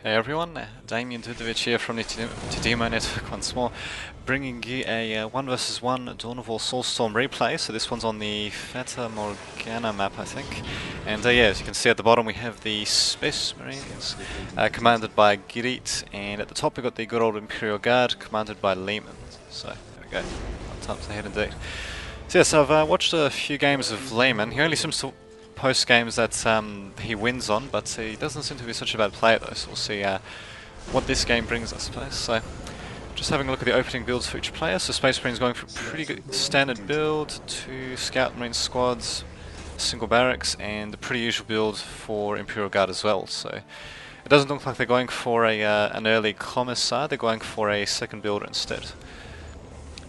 Hey everyone, Damien Dudovic here from the Demo Network once more, bringing you a 1 vs 1 Dawn of War Soulstorm replay. So this one's on the Fata Morgana map, I think. And yeah, as you can see at the bottom we have the Space Marines, commanded by Girit, and at the top we've got the good old Imperial Guard, commanded by Lehman. So there we go, one times ahead indeed. So yes, I've watched a few games of Lehman. He only seems to post games that he wins on, but he doesn't seem to be such a bad player though, so we'll see what this game brings, I suppose. So just having a look at the opening builds for each player. So Space Marine's going for a pretty good standard build, 2 Scout Marine squads, single barracks, and a pretty usual build for Imperial Guard as well. So it doesn't look like they're going for an early commissar, they're going for a second builder instead.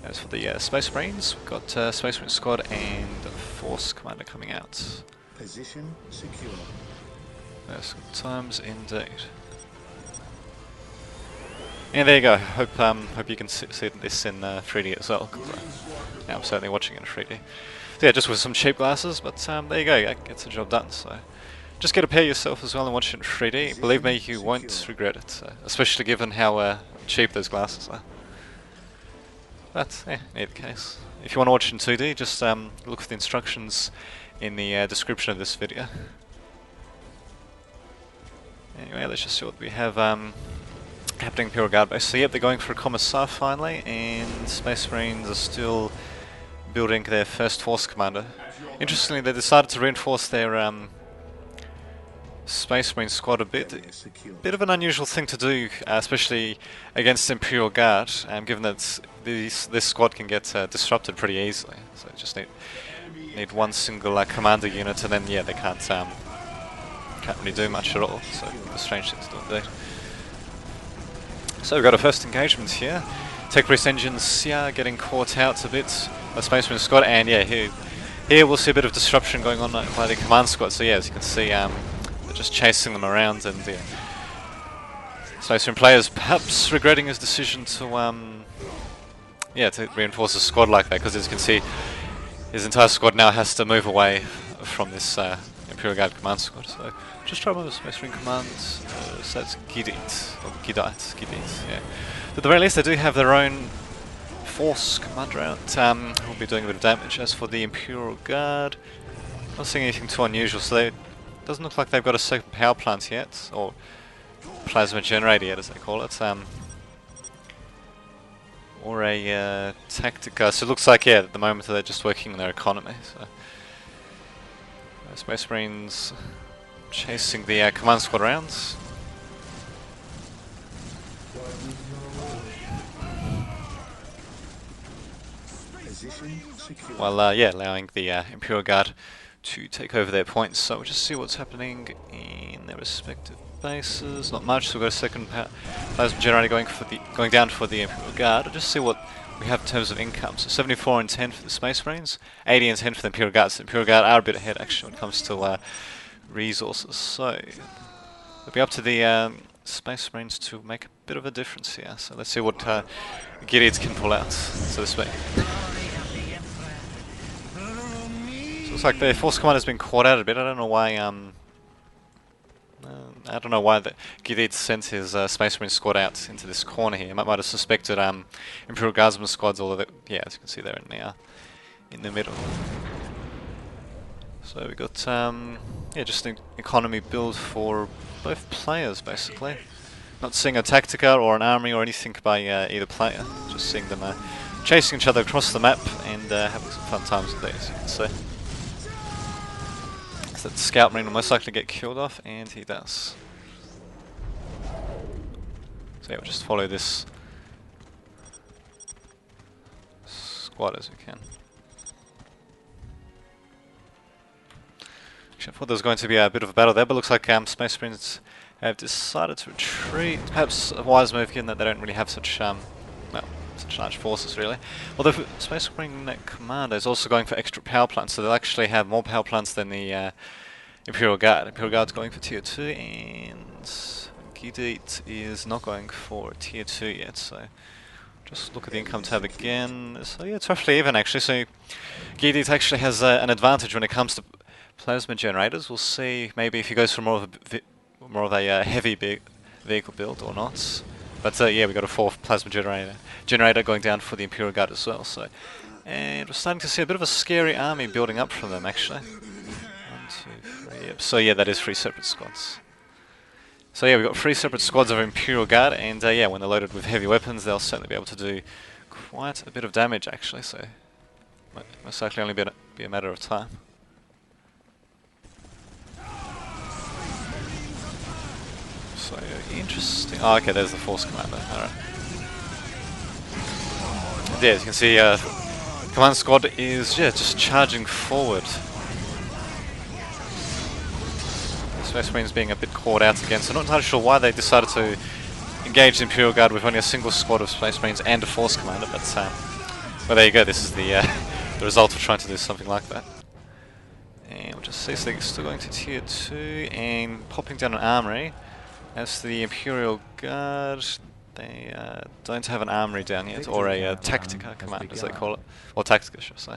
As for the Space Marines, we've got Space Marine squad and Force Commander coming out. Position secure. Yes, good times indeed. And there you go. Hope you can see this in 3D as well. Yeah, I'm certainly watching it in 3D. So yeah, just with some cheap glasses, but there you go. It gets the job done. So just get a pair yourself as well and watch it in 3D. Believe me, you won't regret it. Especially given how cheap those glasses are. But yeah, in either case, if you want to watch it in 2D, just look for the instructions in the description of this video. Anyway, let's just see what we have happening in Imperial Guard base. So yep, they're going for a Commissar finally, and Space Marines are still building their first Force Commander. Interestingly, they decided to reinforce their Space Marine squad a bit. Bit of an unusual thing to do, especially against Imperial Guard, given that this squad can get disrupted pretty easily. So just need one single commander unit, and then yeah, they can't really do much at all. So a strange thing to do indeed. So we've got a first engagement here. Tech Priest engines here getting caught out a bit by Space Marine squad, and yeah, here we'll see a bit of disruption going on by the command squad. So yeah, as you can see, they're just chasing them around, and yeah, Space Marine players perhaps regretting his decision to to reinforce a squad like that, because as you can see, his entire squad now has to move away from this Imperial Guard command squad. So just try one of the Space Marine commands. So that's Gidit, or Gidite, yeah. But at the very least, they do have their own Force commander out, who'll be doing a bit of damage. As for the Imperial Guard, not seeing anything too unusual. So it doesn't look like they've got a second power plant yet, or plasma generator yet, as they call it. Or a Tactica. So it looks like, yeah, at the moment they're just working on their economy. So Space Marines chasing the command squad around. While yeah, allowing the Imperial Guard to take over their points. So we'll just see what's happening in their respective bases. Not much. So we've got a second plasma generator going down for the Imperial Guard. I'll just see what we have in terms of income. So 74 and 10 for the Space Marines, 80 and 10 for the Imperial Guard. So the Imperial Guard are a bit ahead actually when it comes to resources. So it'll be up to the Space Marines to make a bit of a difference here. So let's see what Gideons can pull out, so to speak. Looks like the Force Commander has been caught out a bit. I don't know why. The Gideon sent his Space Marine squad out into this corner here. Might have suspected Imperial Guardsman squads, although yeah, as you can see, they're in the middle. So we got yeah, just an economy build for both players basically. Not seeing a Tactica or an army or anything by either player. Just seeing them chasing each other across the map and having some fun times with these, as you can see. So the Scout Marine will most likely get killed off, and he does. So yeah, we'll just follow this squad as we can. Actually, I thought there was going to be a bit of a battle there, but looks like Space Marines have decided to retreat. Perhaps a wise move, given that they don't really have such such large forces really. Although Space Marine Commander is also going for extra power plants, so they'll actually have more power plants than the Imperial Guard. Imperial Guard's going for tier 2, and Gidit is not going for tier 2 yet, so just look at the income tab again. So yeah, it's roughly even actually, so Gidit actually has an advantage when it comes to plasma generators. We'll see maybe if he goes for more of a heavy vehicle build or not. But yeah, we got a 4th plasma generator going down for the Imperial Guard as well. So, and we're starting to see a bit of a scary army building up from them actually. 1, 2, 3. Yep. So yeah, that is 3 separate squads. So yeah, we've got 3 separate squads of Imperial Guard, and yeah, when they're loaded with heavy weapons, they'll certainly be able to do quite a bit of damage actually. So, most likely only be a matter of time. So interesting. Oh, okay, there's the Force Commander. Alright. Yeah, as you can see, Command Squad is just charging forward. Space Marines being a bit caught out again, so not entirely sure why they decided to engage the Imperial Guard with only a single squad of Space Marines and a Force Commander, but well, there you go. This is the the result of trying to do something like that. And we'll just see, so they're still going to Tier 2 and popping down an armory. As to the Imperial Guard, they don't have an armory down yet, or a Tactica command as they call it, or Tactica should I say.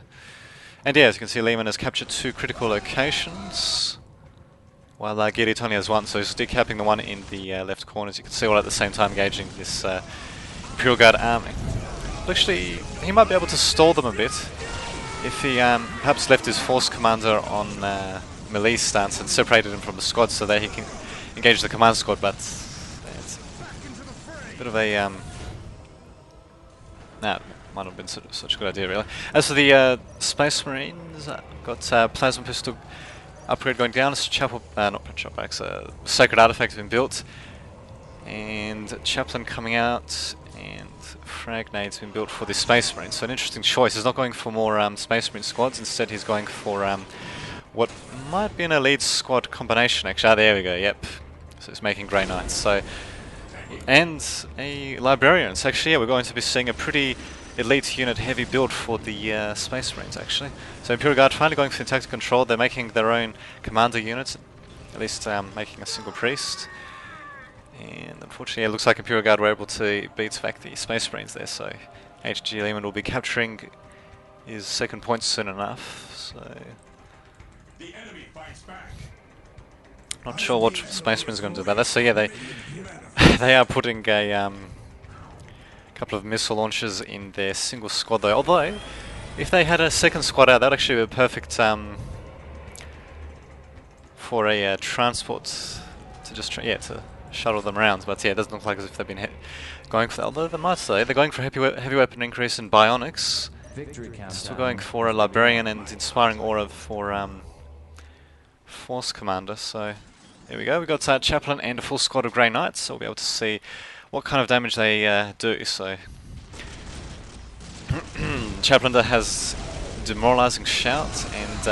And yeah, as you can see, Lehman has captured 2 critical locations, while Giri only has 1, so he's decapping the one in the left corner, as you can see, all at the same time engaging this Imperial Guard army. Actually, he might be able to stall them a bit if he perhaps left his Force Commander on melee stance and separated him from the squad so that he can engage the command squad, but it's a bit of a nah, might not have been such a good idea really. As for the Space Marines, got Plasma Pistol upgrade going down. It's Chapel, not Chapel Axe, Sacred Artifact has been built, and Chaplain coming out, and Frag Nade's been built for the Space Marines. So an interesting choice. He's not going for more Space Marine squads. Instead, he's going for what might be an elite squad combination. Actually, there we go. Yep. So it's making Grey Knights. So, and a Librarian. So actually, yeah, we're going to be seeing a pretty elite unit heavy build for the Space Marines actually. So Imperial Guard finally going for the tactical control. They're making their own commander units, at least making a single priest. And unfortunately, it looks like Imperial Guard were able to beat back the Space Marines there. So HG Lehman will be capturing his 2nd point soon enough. So the enemy fights back. Not sure what Space Marines are going to do about that. So yeah, they are putting a couple of missile launchers in their single squad though. Although, if they had a 2nd squad out, that would actually be perfect for a transport to just to shuttle them around. But yeah, it doesn't look like as if they've been going for that. Although they might say they're going for heavy weapon increase in bionics. Still going for a Librarian and Inspiring Aura for Force Commander. So there we go. We've got Chaplain and a full squad of Grey Knights, so we'll be able to see what kind of damage they do. So Chaplain has Demoralizing Shout, and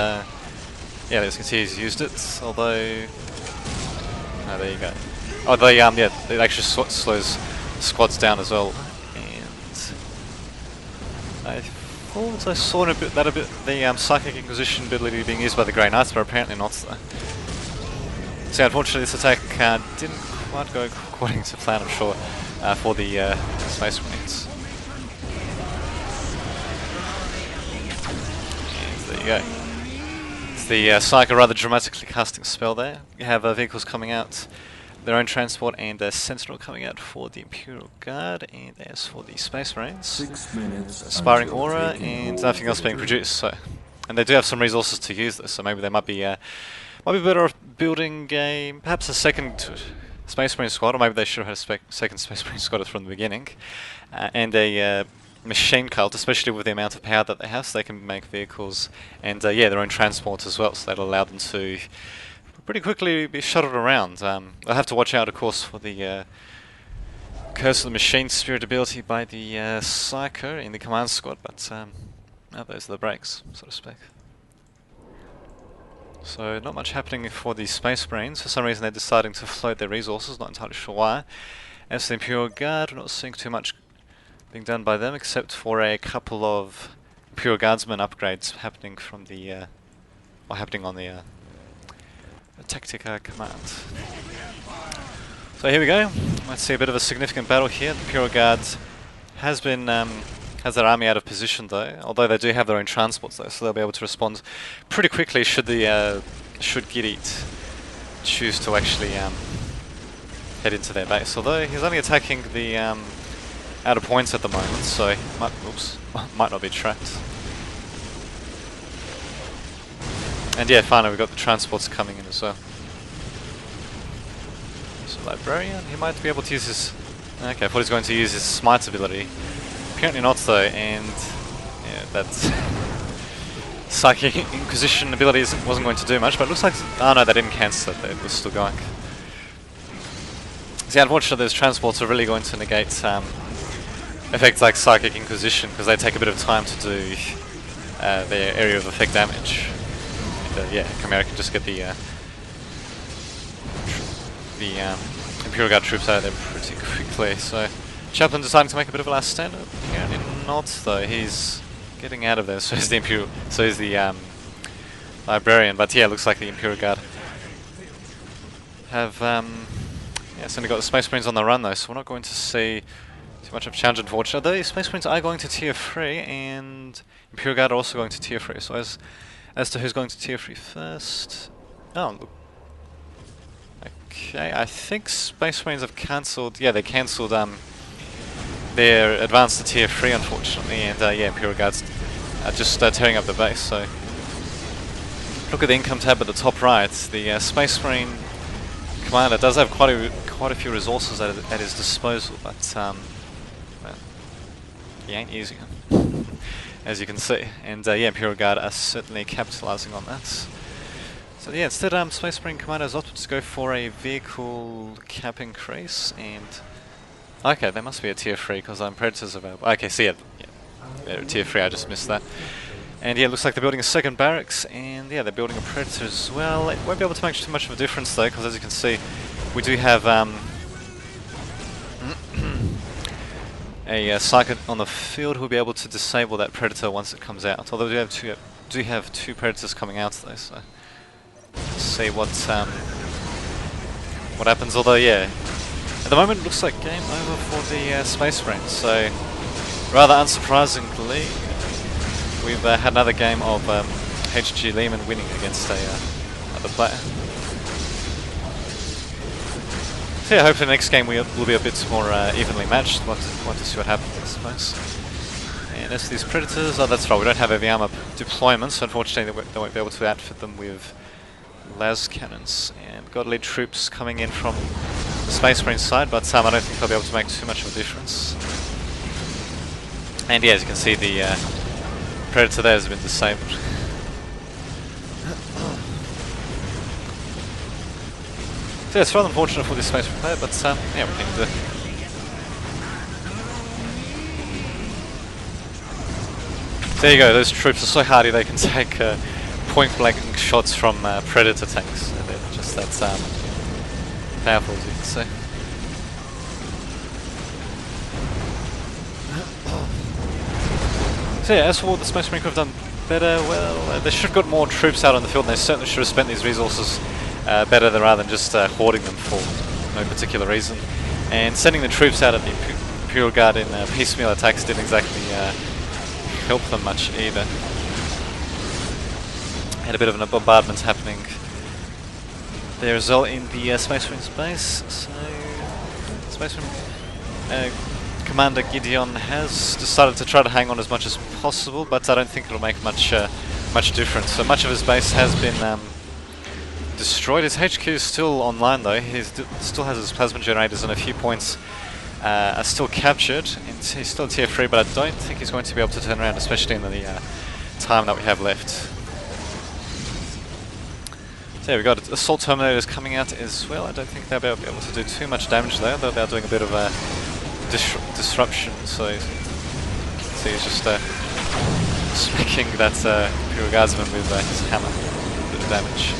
yeah, as you can see, he's used it. Although, oh, there you go. Although, yeah, it actually slows squads down as well. And I thought I saw the Psychic Inquisition ability being used by the Grey Knights, but apparently not. So unfortunately, this attack didn't quite go according to plan, I'm sure, for the Space Marines. And there you go. It's the Psycho rather dramatically casting a spell there. You have vehicles coming out, their own transport, and a Sentinel coming out for the Imperial Guard, and as for the Space Marines, 6 minutes. Inspiring Aura, and nothing else being produced. So, and they do have some resources to use this, so maybe they might be better off building perhaps a 2nd Space Marine squad, or maybe they should have had a 2nd Space Marine squad from the beginning, and a machine cult, especially with the amount of power that they have, so they can make vehicles and yeah, their own transport as well, so that'll allow them to pretty quickly be shuttled around. I'll have to watch out, of course, for the Curse of the Machine Spirit ability by the Psycho in the command squad, but those are the breaks, so to speak. So not much happening for the Space Marines. For some reason they're deciding to float their resources, not entirely sure why. As for the Imperial Guard, we're not seeing too much being done by them, except for a couple of Imperial Guardsmen upgrades happening from the happening on the Tactica command. So here we go. Let's see a bit of a significant battle here. The Imperial Guard has been has their army out of position though, although they do have their own transports though, so they'll be able to respond pretty quickly should the should Girit choose to actually head into their base. Although he's only attacking the outer points at the moment, so he might not be trapped. And yeah, finally we've got the transports coming in as well. So Librarian, he might be able to use his... Okay, I thought he was going to use his Smite ability. Apparently not though, and yeah, that's... Psychic Inquisition ability wasn't going to do much, but it looks like... Oh no, they didn't cancel it, they were still going. See, unfortunately those transports are really going to negate effects like Psychic Inquisition, because they take a bit of time to do their area of effect damage. And yeah, Chimera can just get the Imperial Guard troops out of there pretty quickly. So Chaplain deciding to make a bit of a last stand. Apparently not though, he's getting out of there, so is the Imperial, so is the Librarian, but yeah, looks like the Imperial Guard have yeah, certainly got the Space Marines on the run though, so we're not going to see too much of a challenge unfortunately. Though Space Marines are going to tier 3 and Imperial Guard are also going to tier 3, so as to who's going to tier 3 first... Oh, look. Okay, I think Space Marines have cancelled... Yeah, they cancelled their advance to tier 3 unfortunately, and yeah, Imperial Guards are just tearing up the base, so... Look at the income tab at the top right. The Space Marine commander does have quite a few resources at his disposal, but well, he ain't using them, as you can see. And yeah, Imperial Guard are certainly capitalising on that. So yeah, instead Space Marine commander has opted to go for a vehicle cap increase, and okay, they must be a tier 3 because Predators available. Okay, so yeah, they're a tier 3. I just missed that. And yeah, it looks like they're building a second barracks, and yeah, they're building a Predator as well. It won't be able to make too much of a difference though, because as you can see, we do have a Psychic on the field who will be able to disable that Predator once it comes out. Although we do have two Predators coming out though, so let's see what happens. Although yeah, at the moment it looks like game over for the Space Marines. So rather unsurprisingly, we've had another game of HG Lehman winning against another player. So yeah, hopefully the next game will be a bit more evenly matched. Want to see what happens, I suppose. And as for these Predators, oh that's right, we don't have heavy armor deployments, so unfortunately they won't be able to outfit them with las cannons. And got lead troops coming in from the Space Marine side, but I don't think they'll be able to make too much of a difference. And yeah, as you can see, the Predator there has been disabled. So yeah, it's rather unfortunate for this Space Marine player, but yeah, we can do it. There you go, those troops are so hardy they can take point blank shots from Predator tanks. And they're just that powerful, as you can see. So yeah, as for what the Space Marine could have done better, well, they should have got more troops out on the field, and they certainly should have spent these resources better rather than just hoarding them for no particular reason. And sending the troops out at the Imperial Guard in piecemeal attacks didn't exactly help them much either. Had a bit of a bombardment happening there as well in the Space Marine base. So, Space Marine Commander Gideon has decided to try to hang on as much as possible, but I don't think it'll make much difference. So much of his base has been destroyed. His HQ is still online though. He still has his plasma generators, and a few points are still captured. And he's still tier 3, but I don't think he's going to be able to turn around, especially in the time that we have left. So yeah, we've got Assault Terminators coming out as well. I don't think they'll be able to do too much damage though. They're doing a bit of a disruption, so he's just smacking that Imperial Guardsman with his hammer. A bit of damage.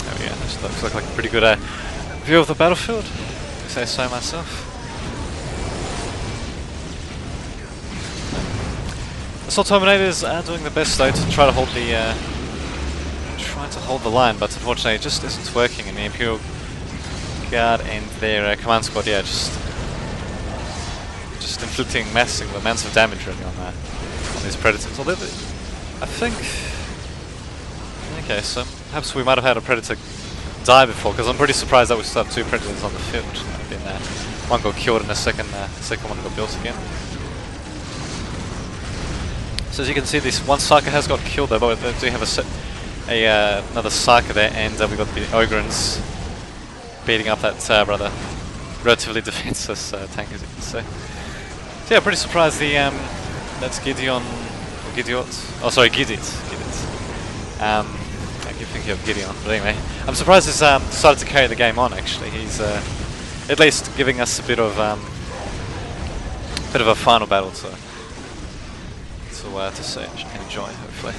Oh yeah, this looks like a pretty good view of the battlefield, if I say so myself. Assault Terminators are doing the best though to try to hold the line, but unfortunately it just isn't working, and the Imperial Guard and their command squad, yeah, just inflicting massive amounts of damage really on these Predators. Although I think... Okay, so perhaps we might have had a Predator die before, because I'm pretty surprised that we still have two Predators on the field. One got killed and the second one got built again. So as you can see, this one Psyker has got killed though, but we do have another Psyker there, and we got the Ogrins beating up that rather relatively defenseless tank, as you can see. So yeah, pretty surprised that's Gideon, or Gideot, oh sorry, Gidit. I keep thinking of Gideon, but anyway, I'm surprised he's decided to carry the game on. Actually, he's at least giving us a bit of a final battle to see and enjoy, hopefully.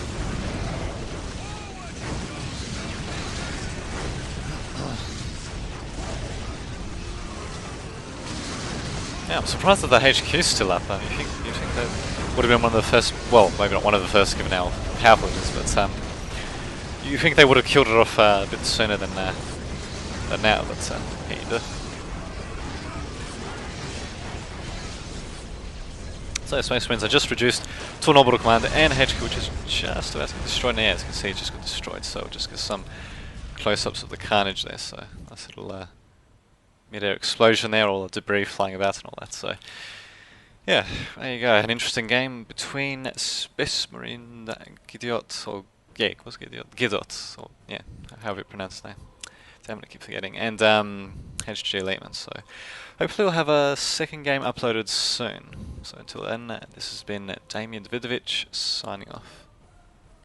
Yeah, I'm surprised that the HQ's still up. I mean, you think that would have been one of the first, well, maybe not one of the first, given how powerful it is, but you think they would have killed it off a bit sooner than now, but here you do. So Space Marines are just reduced to an orbital commander and HQ, which is just about to get destroyed. Now, as you can see, it just got destroyed, so just get some close-ups of the carnage there, so nice little mid-air explosion there, all the debris flying about and all that, so yeah, there you go, an interesting game between Space Marine Gideot, or yeah, it was Gideot, or yeah, however you pronounce the name. Damn it, I keep forgetting. And HG Eliteman. So hopefully we'll have a second game uploaded soon. So until then, this has been Damien Davidovich signing off.